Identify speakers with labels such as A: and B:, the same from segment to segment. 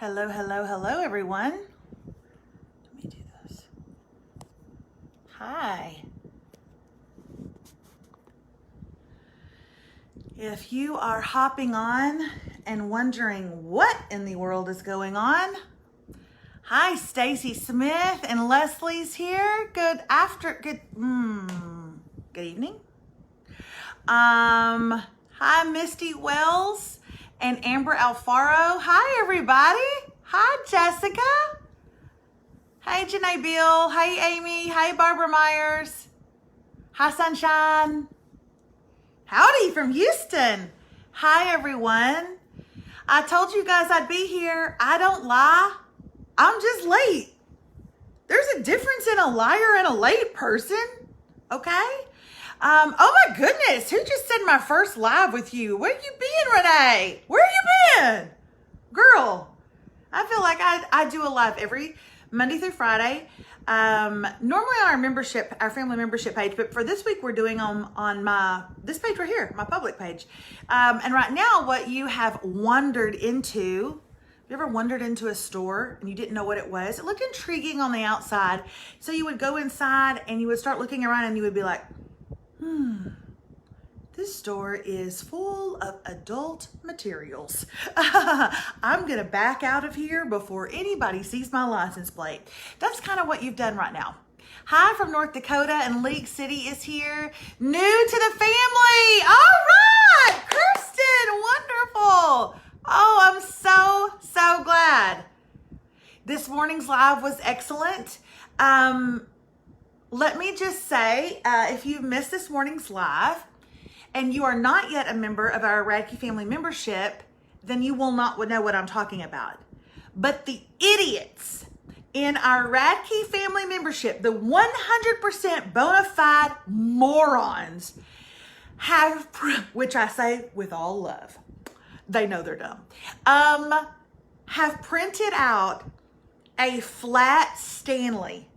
A: Hello, hello, hello, everyone. Let me do this. Hi. If you are hopping on and wondering what in the world is going on, hi, Stacy Smith and Leslie's here. Good evening. Hi, Misty Wells and Amber Alfaro. Hi, everybody. Hi, Jessica. Hey, Janae Bill. Hey, Amy. Hey, Barbara Myers. Hi, Sunshine. Howdy from Houston. Hi, everyone. I told you guys I'd be here. I don't lie. I'm just late. There's a difference in a liar and a late person. Okay? Oh my goodness, who just said my first live with you? Where you been, Renee? Where you been? Girl, I feel like I do a live every Monday through Friday. Normally on our family membership page, but for this week we're doing on this page right here, my public page. And right now what you have wandered into, you ever wandered into a store and you didn't know what it was? It looked intriguing on the outside. So you would go inside and you would start looking around and you would be like, this store is full of adult materials. I'm gonna back out of here before anybody sees my license plate. That's kind of what you've done right now. Hi from North Dakota, and League City is here. New to the family. All right, Kirsten, wonderful. Oh, I'm so glad. This morning's live was excellent. Let me just say, if you missed this morning's live and you are not yet a member of our Radke family membership, then you will not know what I'm talking about. But the idiots in our Radke family membership, the 100% bona fide morons, which I say with all love, they know they're dumb, have printed out a flat Stanley.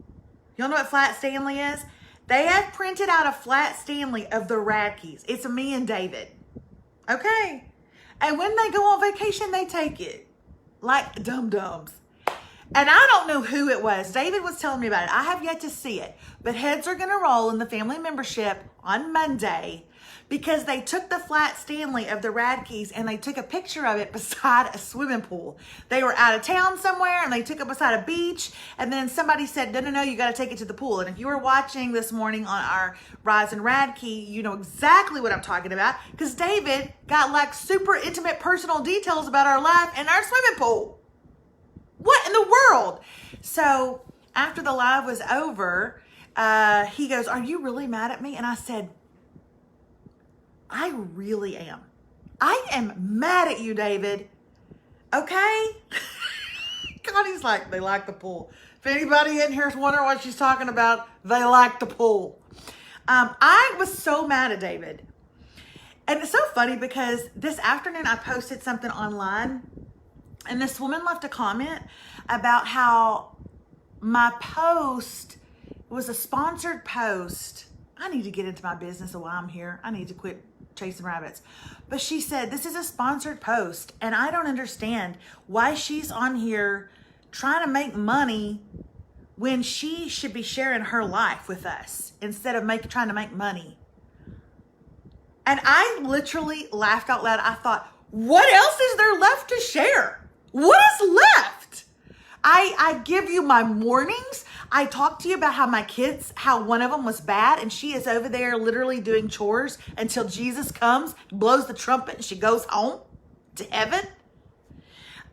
A: Y'all know what flat Stanley is? They have printed out a flat Stanley of the Radkes. It's me and David. Okay? And when they go on vacation, they take it. Like dum-dums. And I don't know who it was. David was telling me about it. I have yet to see it. But heads are going to roll in the family membership on Monday because they took the flat Stanley of the Radkes and they took a picture of it beside a swimming pool. They were out of town somewhere and they took it beside a beach, and then somebody said, no, you got to take it to the pool. And if you were watching this morning on our Rise and Radke, you know exactly what I'm talking about, because David got like super intimate personal details about our life and our swimming pool. What in the world? So after the live was over, he goes, "Are you really mad at me?" And I said, I really am. I am mad at you, David. Okay? Connie's like, they like the pool. If anybody in here is wondering what she's talking about, they like the pool. I was so mad at David. And it's so funny because this afternoon I posted something online and this woman left a comment about how my post was a sponsored post. I need to get into my business while I'm here. I need to quit chasing rabbits. But she said, this is a sponsored post and I don't understand why she's on here trying to make money when she should be sharing her life with us instead of trying to make money. And I literally laughed out loud. I thought, what else is there left to share? What is left? I give you my mornings. I talk to you about how one of them was bad and she is over there literally doing chores until Jesus comes, blows the trumpet, and she goes home to heaven.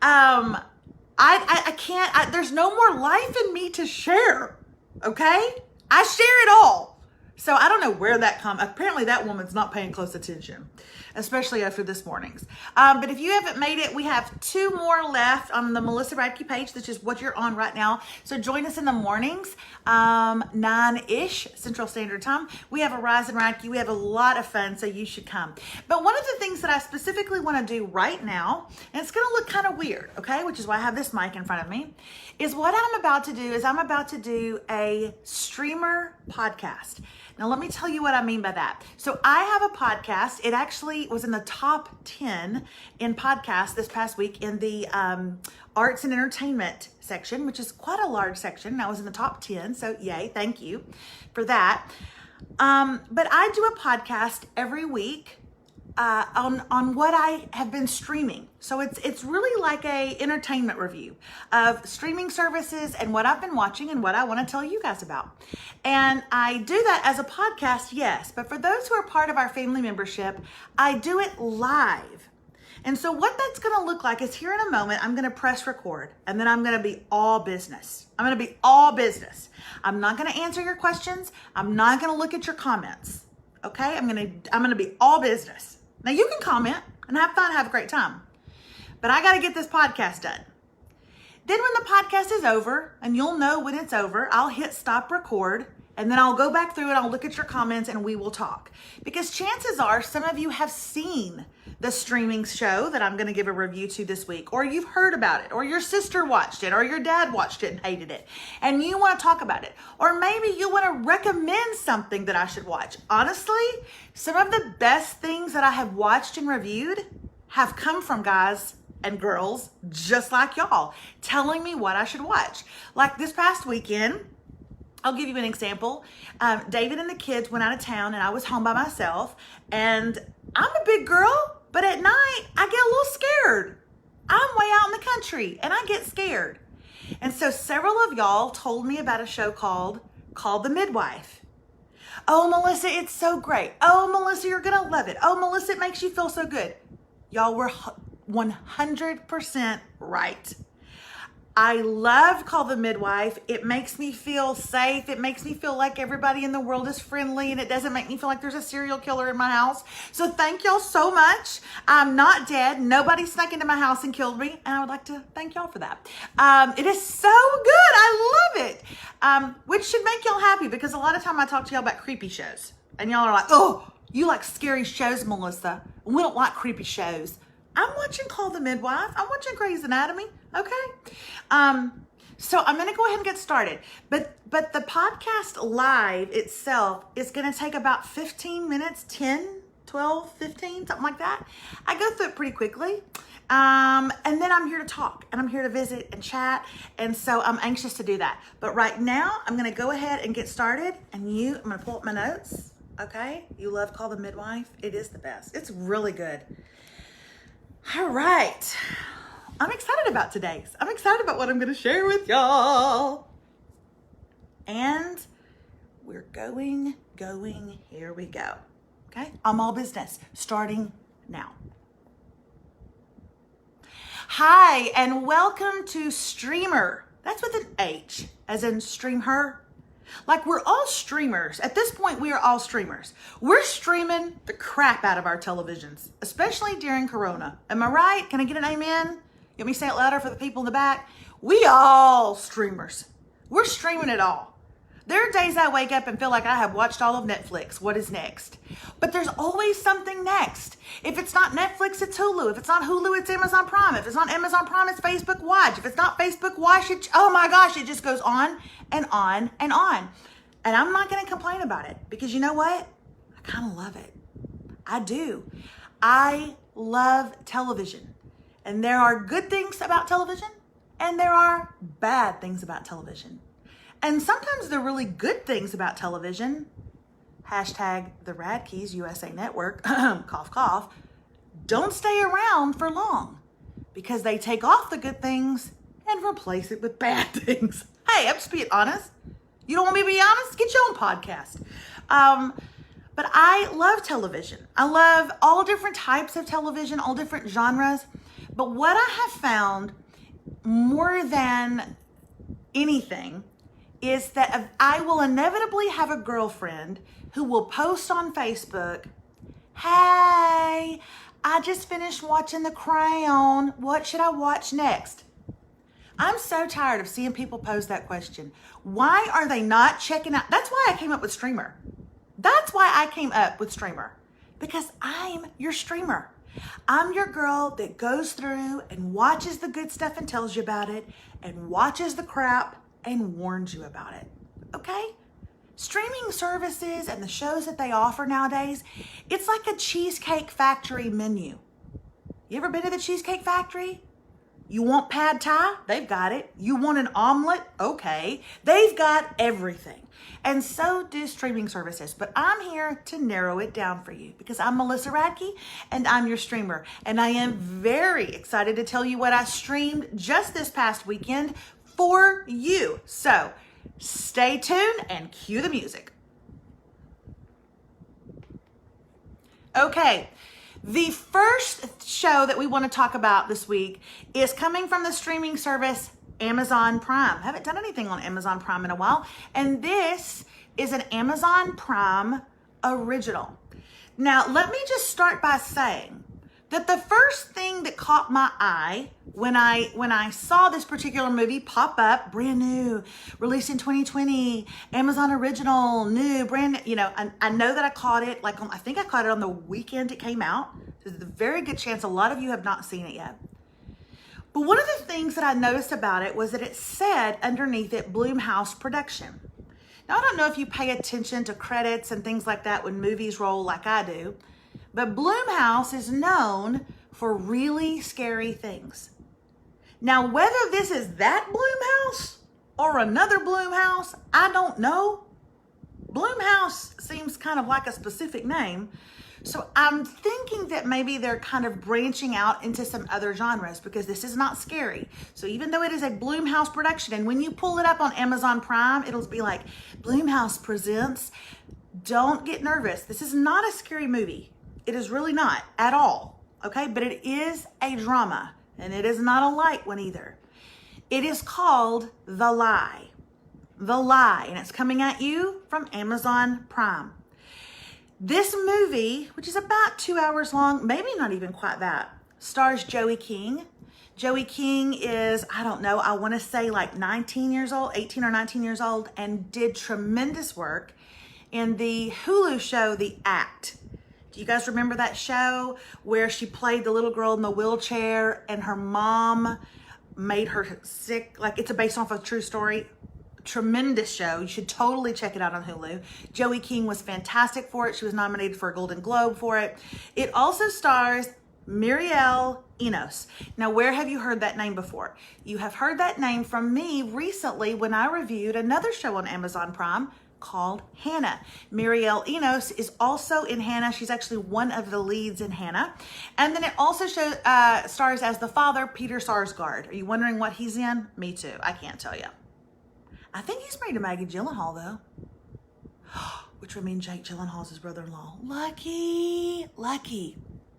A: I can't, there's no more life in me to share. Okay? I share it all. So I don't know where that comes. Apparently that woman's not paying close attention, especially after this morning's. But if you haven't made it, we have 2 more left on the Melissa Radke page, which is what you're on right now. So join us in the mornings, 9-ish Central Standard Time. We have a Rise and Radke. We have a lot of fun, so you should come. But one of the things that I specifically want to do right now, and it's going to look kind of weird, okay, which is why I have this mic in front of me, is what I'm about to do is I'm about to do a streamer podcast. Now, let me tell you what I mean by that. So I have a podcast. It actually was in the top 10 in podcasts this past week in the arts and entertainment section, which is quite a large section. And I was in the top 10. So yay, thank you for that. But I do a podcast every week on what I have been streaming. So it's really like a entertainment review of streaming services and what I've been watching and what I want to tell you guys about. And I do that as a podcast, yes, but for those who are part of our family membership, I do it live. And so what that's going to look like is here in a moment, I'm going to press record and then I'm going to be all business. I'm going to be all business. I'm not going to answer your questions. I'm not going to look at your comments. Okay? I'm going to be all business. Now you can comment and have fun, have a great time, but I got to get this podcast done. Then when the podcast is over, and you'll know when it's over, I'll hit stop record and then I'll go back through and I'll look at your comments and we will talk. Because chances are some of you have seen the streaming show that I'm going to give a review to this week, or you've heard about it, or your sister watched it, or your dad watched it and hated it, and you want to talk about it. Or maybe you want to recommend something that I should watch. Honestly, some of the best things that I have watched and reviewed have come from guys and girls just like y'all telling me what I should watch. Like this past weekend, I'll give you an example. David and the kids went out of town and I was home by myself, and I'm a big girl, but at night I get a little scared. I'm way out in the country and I get scared. And so several of y'all told me about a show called The Midwife. Oh, Melissa, it's so great. Oh, Melissa, you're going to love it. Oh, Melissa, it makes you feel so good. Y'all were 100% right. I love Call the Midwife. It makes me feel safe. It makes me feel like everybody in the world is friendly, and it doesn't make me feel like there's a serial killer in my house. So thank y'all so much. I'm not dead. Nobody snuck into my house and killed me, and I would like to thank y'all for that. It is so good. I love it, which should make y'all happy, because a lot of time I talk to y'all about creepy shows, and y'all are like, oh, you like scary shows, Melissa. We don't like creepy shows. I'm watching Call the Midwife. I'm watching Grey's Anatomy. Okay. So I'm going to go ahead and get started. But the podcast live itself is going to take about 15 minutes, 10, 12, 15, something like that. I go through it pretty quickly. And then I'm here to talk and I'm here to visit and chat. And so I'm anxious to do that. But right now I'm going to go ahead and get started, and I'm going to pull up my notes. Okay. You love Call the Midwife. It is the best. It's really good. All right. I'm excited about today's. I'm excited about what I'm going to share with y'all. And we're going. Here we go. Okay. I'm all business. Starting now. Hi, and welcome to Streamer. That's with an H, as in stream her. Like, we're all streamers. At this point, we are all streamers. We're streaming the crap out of our televisions, especially during Corona. Am I right? Can I get an amen? You want me to say it louder for the people in the back? We all streamers. We're streaming it all. There are days I wake up and feel like I have watched all of Netflix. What is next? But there's always something next. If it's not Netflix, it's Hulu. If it's not Hulu, it's Amazon Prime. If it's not Amazon Prime, it's Facebook Watch. If it's not Facebook Watch, oh my gosh, it just goes on and on and on. And I'm not going to complain about it, because you know what? I kind of love it. I do. I love television. And there are good things about television, and there are bad things about television. And sometimes the really good things about television, hashtag the Radke's USA Network, cough, cough, don't stay around for long, because they take off the good things and replace it with bad things. Hey, I'm just being honest. You don't want me to be honest? Get your own podcast. But I love television. I love all different types of television, all different genres. But what I have found more than anything is that I will inevitably have a girlfriend who will post on Facebook, hey, I just finished watching The Crown. What should I watch next? I'm so tired of seeing people pose that question. Why are they not checking out? That's why I came up with Streamer. That's why I came up with Streamer, because I'm your streamer. I'm your girl that goes through and watches the good stuff and tells you about it, and watches the crap and warns you about it. Okay? Streaming services and the shows that they offer nowadays, it's like a Cheesecake Factory menu. You ever been to the Cheesecake Factory? You want pad thai? They've got it. You want an omelet? Okay. They've got everything. And so do streaming services. But I'm here to narrow it down for you because I'm Melissa Radke and I'm your streamer. And I am very excited to tell you what I streamed just this past weekend for you. So stay tuned and cue the music. Okay. The first show that we want to talk about this week is coming from the streaming service Amazon Prime. I haven't done anything on Amazon Prime in a while, and this is an Amazon Prime original. Now, let me just start by saying that the first thing that caught my eye when I saw this particular movie pop up, brand new, released in 2020, Amazon original, new, brand, I know that I caught it, I think I caught it on the weekend it came out. So there's a very good chance a lot of you have not seen it yet. But one of the things that I noticed about it was that it said underneath it, Blumhouse Production. Now, I don't know if you pay attention to credits and things like that when movies roll like I do, but Blumhouse is known for really scary things. Now, whether this is that Blumhouse or another Blumhouse, I don't know. Blumhouse seems kind of like a specific name. So I'm thinking that maybe they're kind of branching out into some other genres because this is not scary. So even though it is a Blumhouse production, and when you pull it up on Amazon Prime, it'll be like, Blumhouse presents, don't get nervous. This is not a scary movie. It is really not at all, okay? But it is a drama, and it is not a light one either. It is called The Lie. The Lie, and it's coming at you from Amazon Prime. This movie, which is about 2 hours long, maybe not even quite that, stars Joey King. Joey King is, I don't know, I want to say like 19 years old, 18 or 19 years old, and did tremendous work in the Hulu show, The Act. Do you guys remember that show where she played the little girl in the wheelchair and her mom made her sick? Like, it's based off a true story. Tremendous show. You should totally check it out on Hulu. Joey King was fantastic for it. She was nominated for a Golden Globe for it. It also stars Mireille Enos. Now, where have you heard that name before? You have heard that name from me recently when I reviewed another show on Amazon Prime called Hannah. Mireille Enos is also in Hannah. She's actually one of the leads in Hannah. And then it also stars as the father, Peter Sarsgaard. Are you wondering what he's in? Me too. I can't tell you. I think he's married to Maggie Gyllenhaal, though. Which would mean Jake Gyllenhaal's his brother-in-law. Lucky.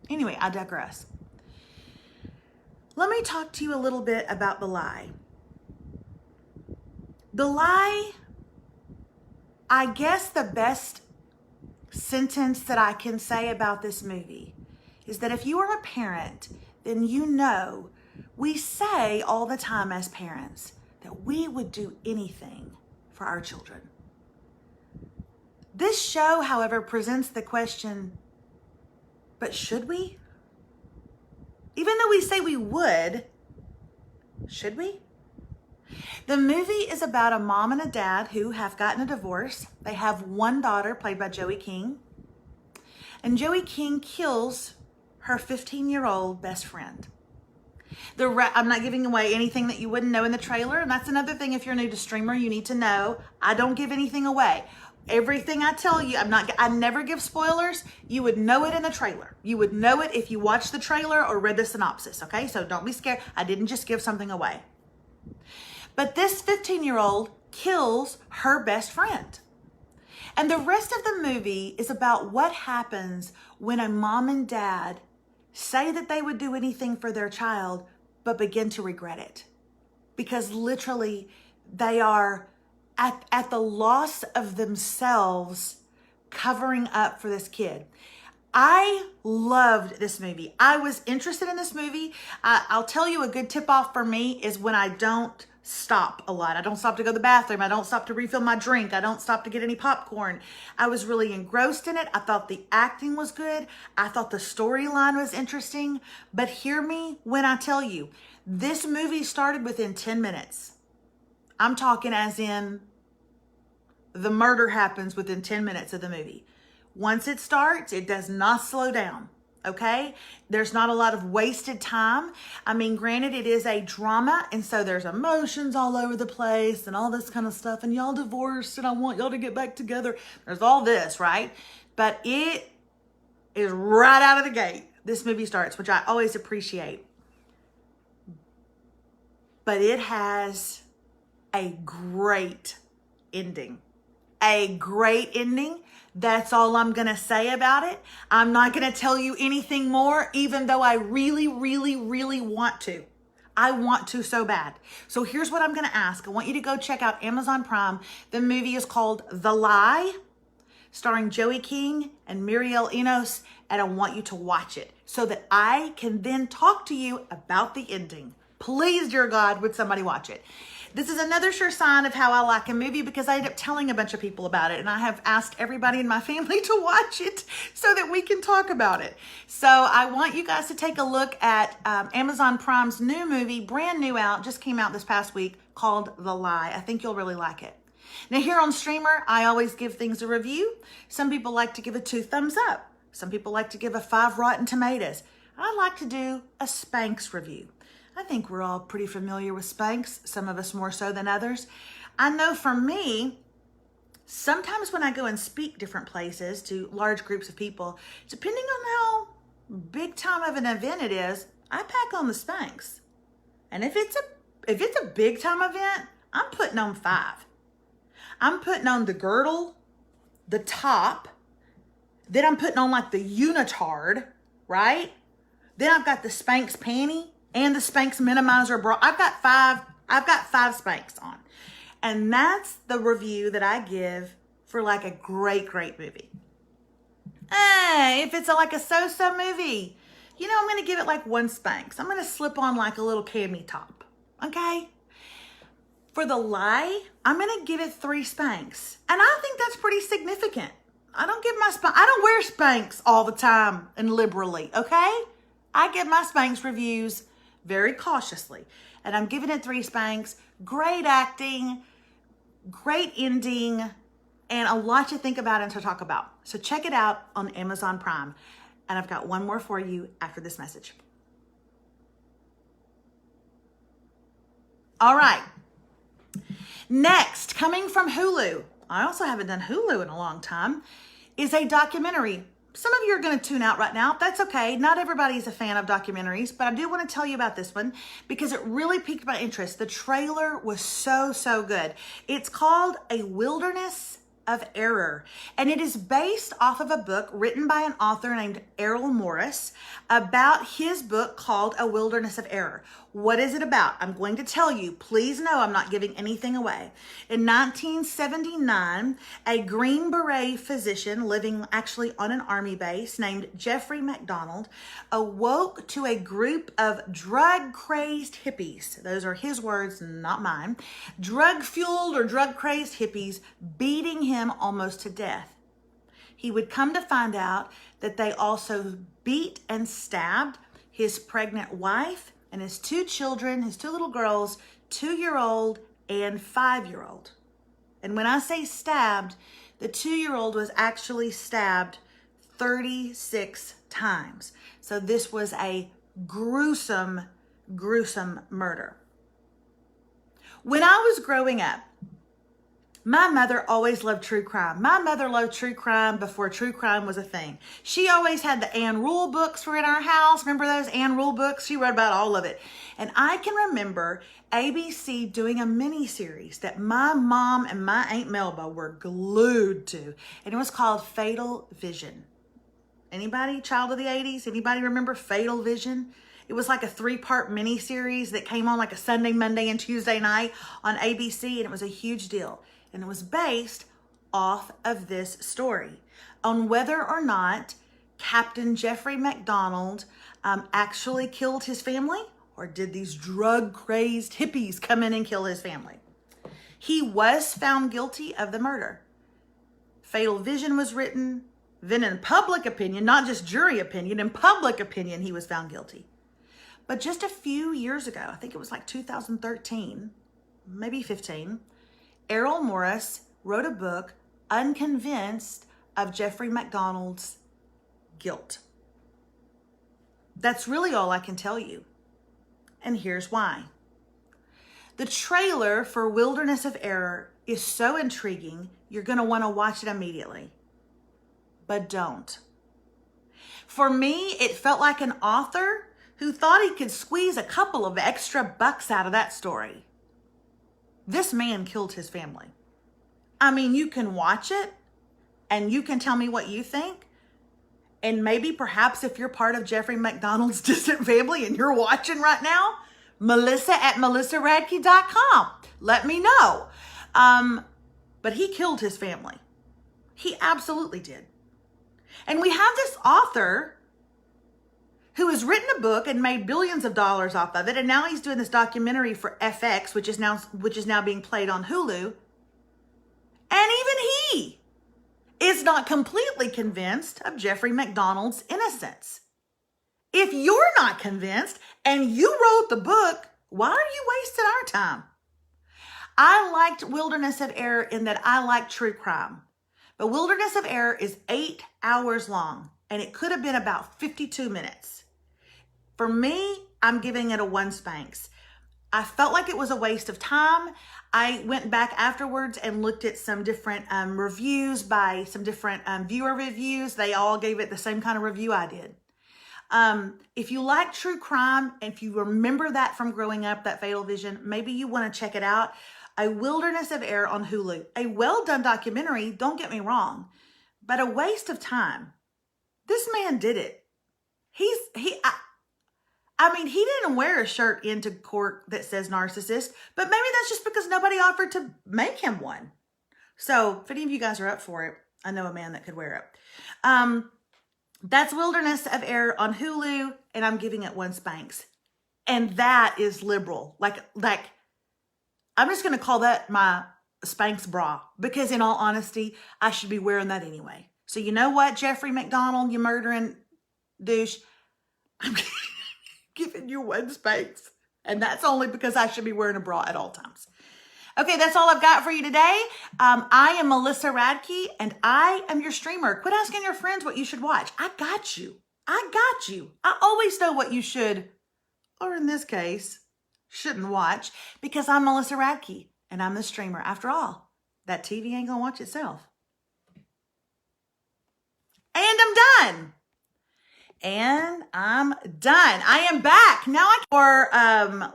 A: Anyway, I digress. Let me talk to you a little bit about The Lie. The Lie, I guess the best sentence that I can say about this movie is that if you are a parent, then you know we say all the time as parents that we would do anything for our children. This show, however, presents the question, but should we? Even though we say we would, should we? The movie is about a mom and a dad who have gotten a divorce. They have one daughter, played by Joey King. And Joey King kills her 15-year-old best friend. I'm not giving away anything that you wouldn't know in the trailer. And that's another thing, if you're new to streamer, you need to know. I don't give anything away. Everything I tell you, I never give spoilers. You would know it in the trailer. You would know it if you watched the trailer or read the synopsis, okay? So don't be scared. I didn't just give something away. But this 15-year-old kills her best friend. And the rest of the movie is about what happens when a mom and dad say that they would do anything for their child, but begin to regret it. Because literally, they are at the loss of themselves covering up for this kid. I loved this movie. I was interested in this movie. I'll tell you, a good tip off for me is when I don't stop a lot. I don't stop to go to the bathroom. I don't stop to refill my drink. I don't stop to get any popcorn. I was really engrossed in it. I thought the acting was good. I thought the storyline was interesting. But hear me when I tell you, this movie started within 10 minutes. I'm talking as in the murder happens within 10 minutes of the movie. Once it starts, it does not slow down. Okay? There's not a lot of wasted time. I mean, granted, it is a drama, and so there's emotions all over the place and all this kind of stuff, and y'all divorced, and I want y'all to get back together. There's all this, right? But it is right out of the gate. This movie starts, which I always appreciate. But it has a great ending. A great ending. That's all I'm going to say about it. I'm not going to tell you anything more, even though I really, really, really want to. I want to so bad. So here's what I'm going to ask. I want you to go check out Amazon Prime. The movie is called The Lie, starring Joey King and Muriel Enos, and I want you to watch it so that I can then talk to you about the ending. Please, dear God, would somebody watch it? This is another sure sign of how I like a movie, because I end up telling a bunch of people about it, and I have asked everybody in my family to watch it so that we can talk about it. So I want you guys to take a look at Amazon Prime's new movie, brand new out, just came out this past week, called The Lie. I think you'll really like it. Now here on Streamer, I always give things a review. Some people like to give a 2 thumbs up. Some people like to give a 5 Rotten Tomatoes. I like to do a Spanx review. I think we're all pretty familiar with Spanx, some of us more so than others. I know for me, sometimes when I go and speak different places to large groups of people, depending on how big time of an event it is, I pack on the Spanx. And if it's a big time event, I'm putting on 5. I'm putting on the girdle, the top, then I'm putting on like the unitard, right? Then I've got the Spanx panty and the Spanx minimizer bra. I've got 5 Spanx on. And that's the review that I give for like a great, great movie. If it's like a so-so movie, you know, I'm going to give it like 1 Spanx. I'm going to slip on like a little cami top. Okay? For The Lie, I'm going to give it 3 Spanx. And I think that's pretty significant. I don't wear Spanx all the time and liberally, okay? I give my Spanx reviews very cautiously. And I'm giving it 3 Spanx. Great acting, great ending, and a lot to think about and to talk about. So check it out on Amazon Prime. And I've got one more for you after this message. All right. Next, coming from Hulu, I also haven't done Hulu in a long time, is a documentary. Some of you are going to tune out right now. That's okay. Not everybody's a fan of documentaries, but I do want to tell you about this one because it really piqued my interest. The trailer was so, so good. It's called A Wilderness of Error, and it is based off of a book written by an author named Errol Morris about his book called A Wilderness of Error. What is it about? I'm going to tell you. Please know I'm not giving anything away. In 1979, a Green Beret physician living actually on an army base named Jeffrey MacDonald awoke to a group of drug-crazed hippies. Those are his words, not mine. Drug-fueled or drug-crazed hippies beating him almost to death. He would come to find out that they also beat and stabbed his pregnant wife and his 2 children, his 2 little girls, 2-year-old and 5-year-old. And when I say stabbed, the 2-year-old was actually stabbed 36 times. So this was a gruesome, gruesome murder. When I was growing up, my mother always loved true crime. My mother loved true crime before true crime was a thing. She always had the Ann Rule books for in our house. Remember those Ann Rule books? She read about all of it. And I can remember ABC doing a mini series that my mom and my Aunt Melba were glued to. And it was called Fatal Vision. Anybody? Child of the 80s? Anybody remember Fatal Vision? It was like a 3-part mini series that came on like a Sunday, Monday, and Tuesday night on ABC. And it was a huge deal. And it was based off of this story on whether or not Captain Jeffrey MacDonald actually killed his family, or did these drug-crazed hippies come in and kill his family. He was found guilty of the murder. Fatal Vision was written. Then in public opinion, not just jury opinion, in public opinion, he was found guilty. But just a few years ago, I think it was like 2013, maybe 15, Errol Morris wrote a book unconvinced of Jeffrey MacDonald's guilt. That's really all I can tell you. And here's why. The trailer for Wilderness of Error is so intriguing, you're going to want to watch it immediately. But don't. For me, it felt like an author who thought he could squeeze a couple of extra bucks out of that story. This man killed his family. I mean, you can watch it and you can tell me what you think. And maybe perhaps if you're part of Jeffrey MacDonald's distant family and you're watching right now, Melissa at melissaradke.com. Let me know. But he killed his family. He absolutely did. And we have this author who has written a book and made billions of dollars off of it. And now he's doing this documentary for FX, which is now being played on Hulu. And even he is not completely convinced of Jeffrey MacDonald's innocence. If you're not convinced and you wrote the book, why are you wasting our time? I liked Wilderness of Error in that I like true crime. But Wilderness of Error is 8 hours long, and it could have been about 52 minutes. For me, I'm giving it a 1 Spanx. I felt like it was a waste of time. I went back afterwards and looked at some different reviews by some different viewer reviews. They all gave it the same kind of review I did. If you like true crime, and if you remember that from growing up, that Fatal Vision, maybe you want to check it out. A Wilderness of Error on Hulu. A well-done documentary, don't get me wrong, but a waste of time. This man did it. He didn't wear a shirt into court that says narcissist, but maybe that's just because nobody offered to make him one. So if any of you guys are up for it, I know a man that could wear it. That's Wilderness of Error on Hulu, and I'm giving it 1 Spanx. And that is liberal. Like, I'm just going to call that my Spanx bra, because in all honesty, I should be wearing that anyway. So you know what, Jeffrey MacDonald, you murdering douche, I'm giving you 1 Spanx. And that's only because I should be wearing a bra at all times. Okay, that's all I've got for you today. I am Melissa Radke, and I am your streamer. Quit asking your friends what you should watch. I got you. I always know what you should, or in this case, shouldn't watch, because I'm Melissa Radke, and I'm the streamer. After all, that TV ain't gonna watch itself. And I'm done. I am back. Now for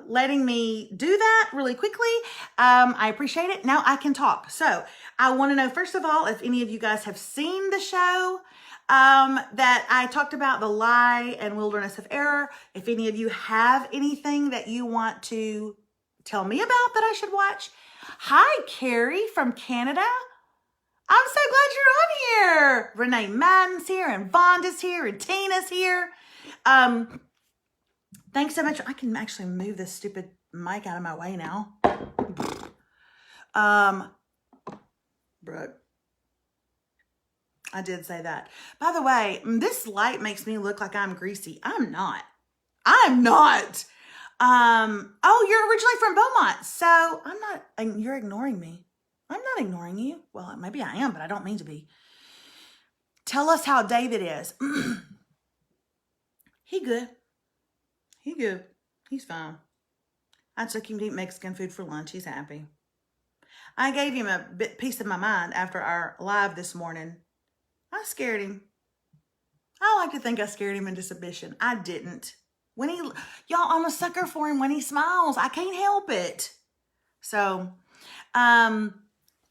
A: letting me do that really quickly. I appreciate it. Now I can talk. So I want to know, first of all, if any of you guys have seen the show that I talked about, The Lie and Wilderness of Error. If any of you have anything that you want to tell me about that I should watch. Hi, Carrie from Canada. I'm so glad you're on here. Renee Madden's here, and Vonda's here, and Tina's here. Thanks so much. I can actually move this stupid mic out of my way now. Brooke. I did say that. By the way, this light makes me look like I'm greasy. I'm not. Oh, you're originally from Beaumont. So I'm not, and you're ignoring me. I'm not ignoring you. Well, maybe I am, but I don't mean to be. Tell us how David is. He good. He's fine. I took him to eat Mexican food for lunch. He's happy. I gave him a piece of my mind after our live this morning. I scared him. I like to think I scared him into submission. I didn't. Y'all, I'm a sucker for him when he smiles. I can't help it. So,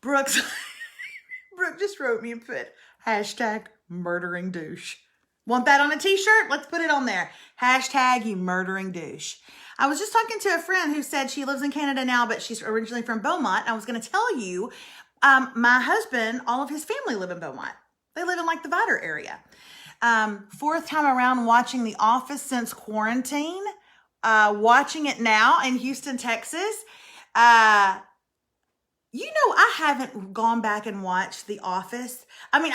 A: Brooke just wrote me and put #murdering douche. Want that on a t-shirt? Let's put it on there. #you murdering douche. I was just talking to a friend who said she lives in Canada now, but she's originally from Beaumont. I was going to tell you, my husband, all of his family live in Beaumont. They live in like the Vider area. 4th time around watching The Office since quarantine. Watching it now in Houston, Texas. I haven't gone back and watched The Office. I mean,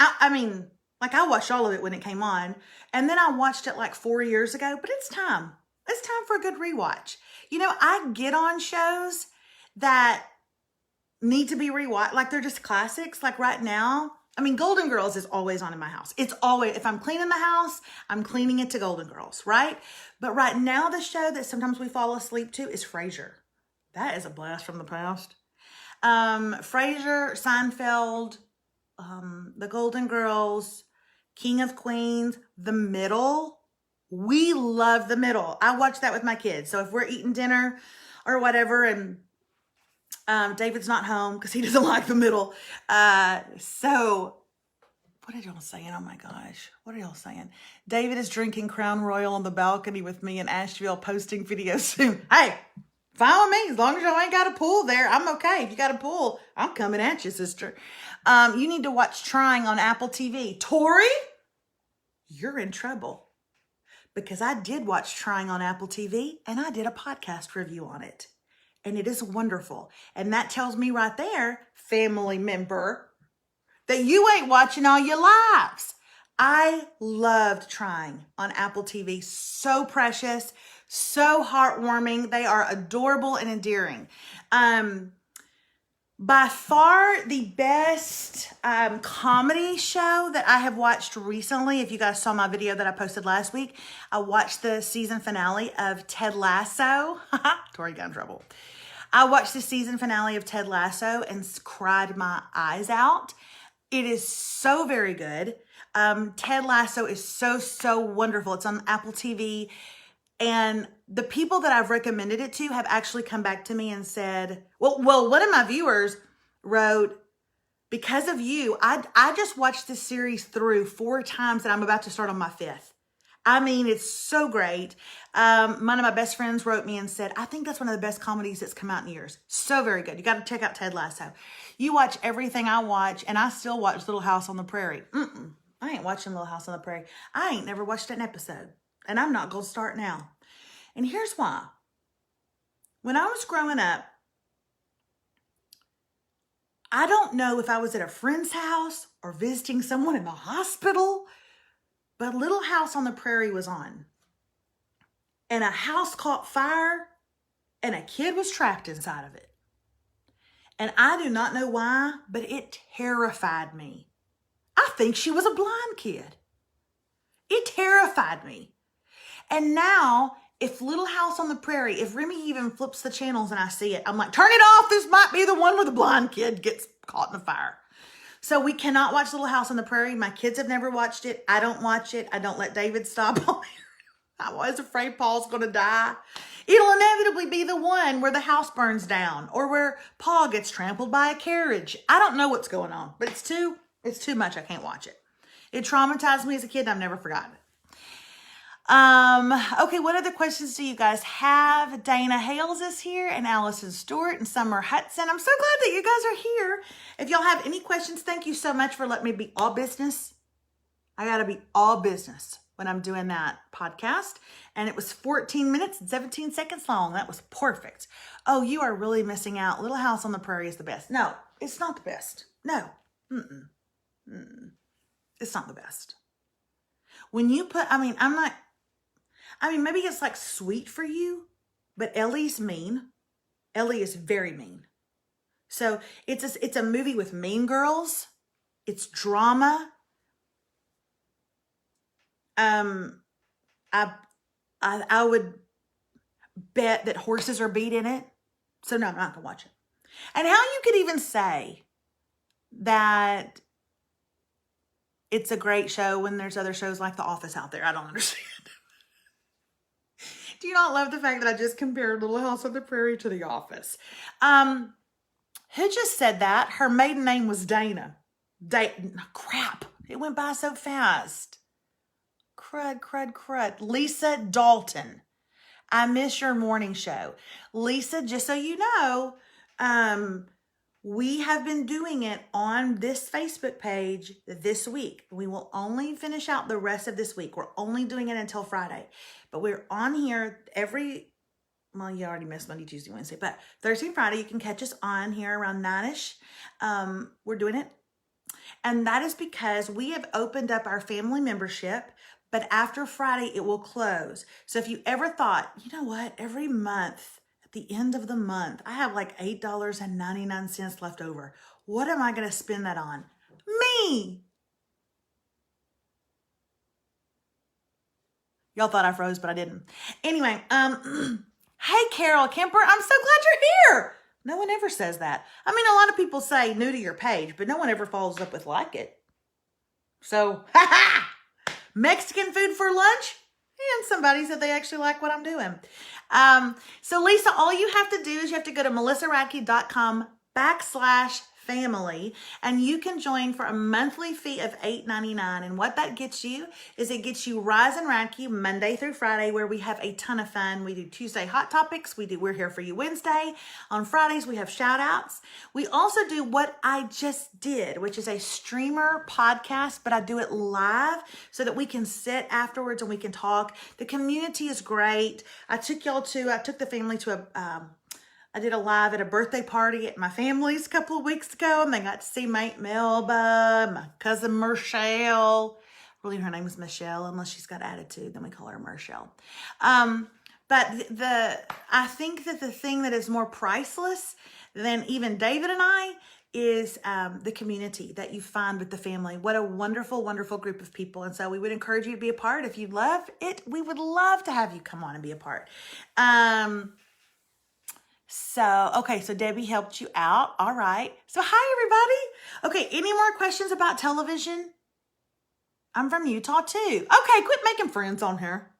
A: I watched all of it when it came on, and then I watched it like 4 years ago, but it's time. It's time for a good rewatch. I get on shows that need to be rewatched. Like they're just classics. Like right now, I mean, Golden Girls is always on in my house. It's always, if I'm cleaning the house, I'm cleaning it to Golden Girls, right? But right now, the show that sometimes we fall asleep to is Frasier. That is a blast from the past. Frasier, Seinfeld, The Golden Girls, King of Queens, The Middle. We love The Middle. I watch that with my kids. So if we're eating dinner or whatever, and David's not home because he doesn't like The Middle. So what are y'all saying? Oh my gosh. What are y'all saying? David is drinking Crown Royal on the balcony with me in Asheville, posting videos soon. Hey, fine with me. As long as y'all ain't got a pool there, I'm okay. If you got a pool, I'm coming at you, sister. You need to watch Trying on Apple TV. Tori, you're in trouble. Because I did watch Trying on Apple TV and I did a podcast review on it. And it is wonderful. And that tells me right there, family member, that you ain't watching all your lives. I loved Trying on Apple TV. So precious, so heartwarming. They are adorable and endearing. By far the best comedy show that I have watched recently. If you guys saw my video that I posted last week, I watched the season finale of Ted Lasso. Tori got in trouble. I watched the season finale of Ted Lasso and cried my eyes out. It is so very good. Ted Lasso is so wonderful. It's on Apple TV. And the people that I've recommended it to have actually come back to me and said, well, one of my viewers wrote, because of you, I just watched this series through 4 times and I'm about to start on my 5th. I mean, it's so great. One of my best friends wrote me and said, I think that's one of the best comedies that's come out in years. So very good. You got to check out Ted Lasso. You watch everything I watch, and I still watch Little House on the Prairie. I ain't watching Little House on the Prairie. I ain't never watched an episode, and I'm not going to start now. And here's why. When I was growing up, I don't know if I was at a friend's house or visiting someone in the hospital, but Little House on the Prairie was on. And a house caught fire and a kid was trapped inside of it. And I do not know why, but it terrified me. I think she was a blind kid. It terrified me. And now, if Little House on the Prairie, if Remy even flips the channels and I see it, I'm like, turn it off. This might be the one where the blind kid gets caught in the fire. So we cannot watch Little House on the Prairie. My kids have never watched it. I don't watch it. I don't let David stop on here. I was afraid Paul's going to die. It'll inevitably be the one where the house burns down or where Paul gets trampled by a carriage. I don't know what's going on, but it's too much. I can't watch it. It traumatized me as a kid. And I've never forgotten it. Okay, what other questions do you guys have? Dana Hales is here and Allison Stewart and Summer Hudson. I'm so glad that you guys are here. If y'all have any questions, thank you so much for letting me be all business. I got to be all business when I'm doing that podcast. And it was 14 minutes and 17 seconds long. That was perfect. Oh, you are really missing out. Little House on the Prairie is the best. No, it's not the best. No. It's not the best. When you put, maybe it's like sweet for you, but Ellie's mean. Ellie is very mean. So it's a movie with mean girls. It's drama. I would bet that horses are beat in it. So no, I'm not gonna watch it. And how you could even say that it's a great show when there's other shows like The Office out there. I don't understand. Do you not love the fact that I just compared Little House on the Prairie to The Office? Who just said that? Her maiden name was Dana. Crap. It went by so fast. Crud. Lisa Dalton. I miss your morning show. Lisa, just so you know, we have been doing it on this Facebook page this week. We will only finish out the rest of this week. We're only doing it until Friday. But we're on here you already missed Monday, Tuesday, Wednesday. But Thursday and Friday, you can catch us on here around 9-ish. We're doing it. And that is because we have opened up our family membership. But after Friday, it will close. So if you ever thought, you know what, every month At the end of the month, I have like $8.99 left over. What am I going to spend that on? Me. Y'all thought I froze, but I didn't. Anyway, hey, Carol Kemper, I'm so glad you're here. No one ever says that. I mean, a lot of people say new to your page, but no one ever follows up with like it. So, Mexican food for lunch? And somebody said they actually like what I'm doing. So Lisa, all you have to do is you have to go to melissaradke.com/family, and you can join for a monthly fee of $8.99. And what that gets you is it gets you Rise and Radke Monday through Friday, where we have a ton of fun. We do Tuesday hot topics. We're here for you Wednesday. On Fridays, we have shout outs. We also do What I Just Did, which is a streamer podcast, but I do it live so that we can sit afterwards and we can talk. The community is great. I took the family to I did a live at a birthday party at my family's a couple of weeks ago, and they got to see Mate Melba, my cousin Marshall. Really, her name is Michelle, unless she's got attitude, then we call her Marshall. But I think that the thing that is more priceless than even David and I is the community that you find with the family. What a wonderful, wonderful group of people. And so we would encourage you to be a part. If you love it, we would love to have you come on and be a part. So Debbie helped you out. All right. So hi, everybody. Okay, any more questions about television? I'm from Utah too. Okay, quit making friends on here.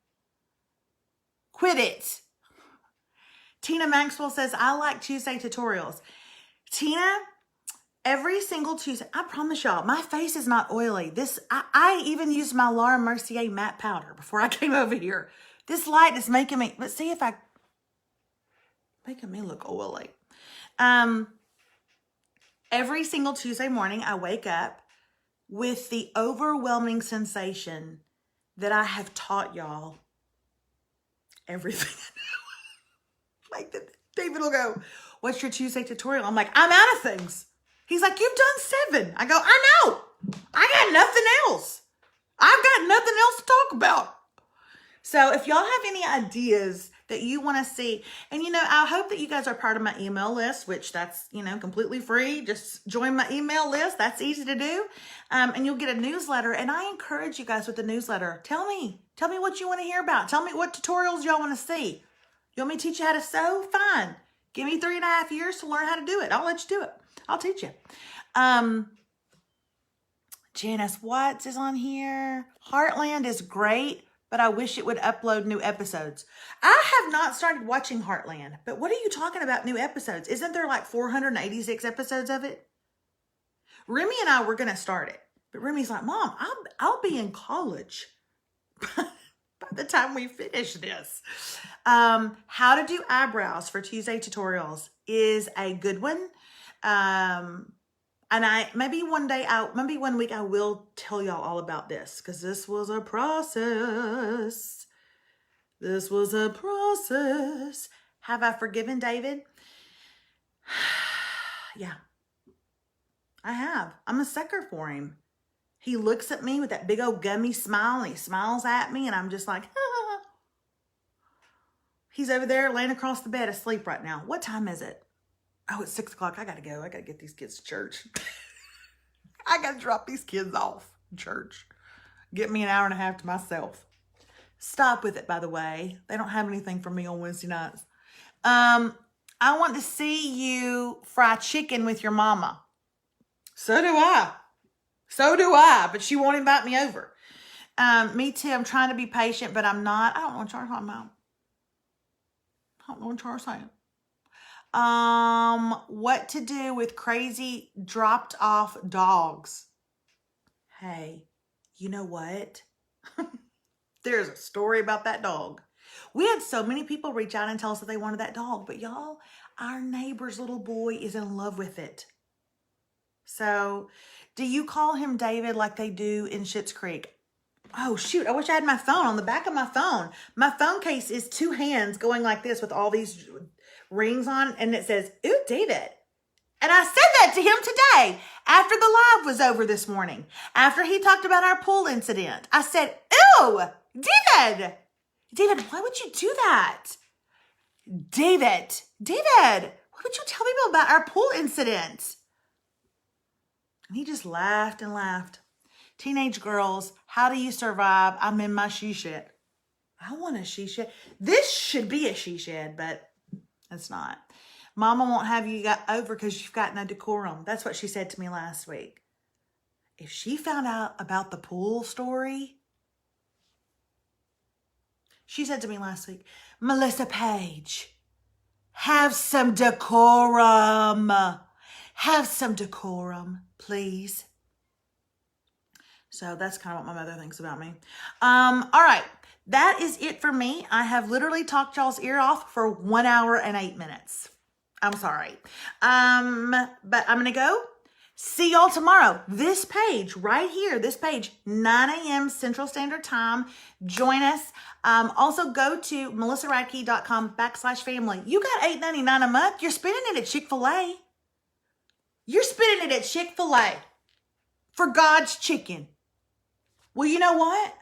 A: Quit it. Tina Maxwell says, I like Tuesday tutorials. Tina, every single Tuesday, I promise y'all, my face is not oily. I even used my Laura Mercier matte powder before I came over here. This light is making me, let's see if making me look oily. Every single Tuesday morning, I wake up with the overwhelming sensation that I have taught y'all everything. Like David will go, what's your Tuesday tutorial? I'm like, I'm out of things. He's like, you've done 7. I go, I know. I got nothing else. I've got nothing else to talk about. So if y'all have any ideas that you want to see, and I hope that you guys are part of my email list, which that's, completely free. Just join my email list. That's easy to do. And you'll get a newsletter. And I encourage you guys with the newsletter. Tell me what you want to hear about. Tell me what tutorials y'all want to see. You want me to teach you how to sew? Fine. Give me 3.5 years to learn how to do it. I'll let you do it. I'll teach you. Janice Watts is on here. Heartland is great, but I wish it would upload new episodes. I have not started watching Heartland, but what are you talking about new episodes? Isn't there like 486 episodes of it? Remy and I were going to start it, but Remy's like, Mom, I'll be in college by the time we finish this. How to do eyebrows for Tuesday tutorials is a good one. And maybe one week I will tell y'all all about this, because this was a process. Have I forgiven David? Yeah, I have. I'm a sucker for him. He looks at me with that big old gummy smile, and he smiles at me, and I'm just like, ah. He's over there laying across the bed asleep right now. What time is it? Oh, it's 6 o'clock. I got to go. I got to get these kids to church. I got to drop these kids off in church. Get me an hour and a half to myself. Stop with it, by the way. They don't have anything for me on Wednesday nights. I want to see you fry chicken with your mama. So do I. But she won't invite me over. Me too. I'm trying to be patient, but I'm not. I don't know what you're talking about. What to do with crazy dropped off dogs. Hey, you know what? There's a story about that dog. We had so many people reach out and tell us that they wanted that dog, but y'all, our neighbor's little boy is in love with it. So, do you call him David like they do in Schitt's Creek? Oh, shoot. I wish I had my phone on the back of my phone. My phone case is 2 hands going like this with all these rings on, and it says, ooh, David. And I said that to him today after the live was over this morning. After he talked about our pool incident, I said, ew, David, why would you do that? David, what would you tell me about our pool incident? And he just laughed and laughed. Teenage girls, how do you survive? I'm in my she shed. I want a she shed. This should be a she shed, but it's not. Mama won't have you over because you've got no decorum. That's what she said to me last week. If she found out about the pool story, she said to me last week, Melissa Page, have some decorum. Have some decorum, please. So that's kind of what my mother thinks about me. All right. That is it for me. I have literally talked y'all's ear off for 1 hour and 8 minutes. I'm sorry. But I'm going to go. See y'all tomorrow. This page right here, this page, 9 a.m. Central Standard Time. Join us. Also go to melissaradke.com/family. You got $8.99 a month. You're spending it at Chick-fil-A. You're spending it at Chick-fil-A for God's chicken. Well, you know what?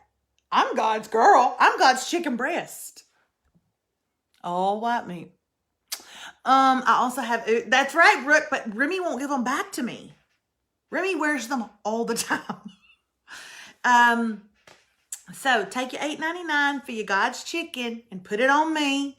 A: I'm God's girl. I'm God's chicken breast. All white meat. I also have, that's right, Brooke, but Remy won't give them back to me. Remy wears them all the time. So take your $8.99 for your God's chicken and put it on me.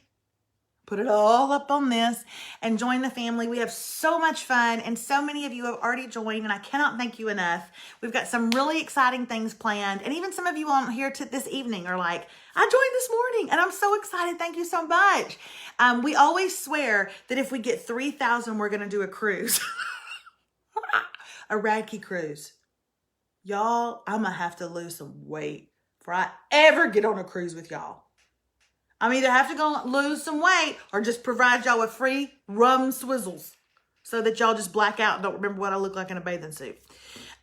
A: Put it all up on this and join the family. We have so much fun and so many of you have already joined and I cannot thank you enough. We've got some really exciting things planned and even some of you on here this evening are like, I joined this morning and I'm so excited. Thank you so much. We always swear that if we get 3,000, we're going to do a cruise. A Radke cruise. Y'all, I'm going to have to lose some weight before I ever get on a cruise with y'all. I'm either have to go lose some weight or just provide y'all with free rum swizzles so that y'all just black out and don't remember what I look like in a bathing suit.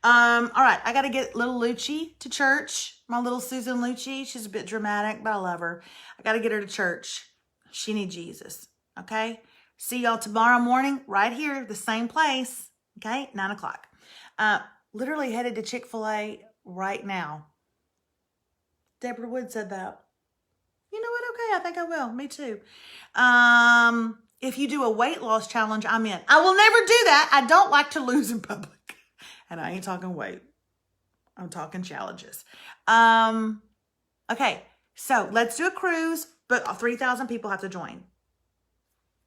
A: All right, I got to get little Lucci to church. My little Susan Lucci, she's a bit dramatic, but I love her. I got to get her to church. She needs Jesus, okay? See y'all tomorrow morning right here, the same place, okay? 9 o'clock. Literally headed to Chick-fil-A right now. Deborah Wood said that. You know what? Okay, I think I will. Me too. If you do a weight loss challenge, I'm in. I will never do that. I don't like to lose in public. And I ain't talking weight. I'm talking challenges. Okay, so let's do a cruise, but 3,000 people have to join.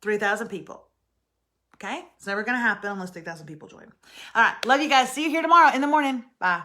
A: 3,000 people. Okay? It's never going to happen unless 3,000 people join. All right. Love you guys. See you here tomorrow in the morning. Bye.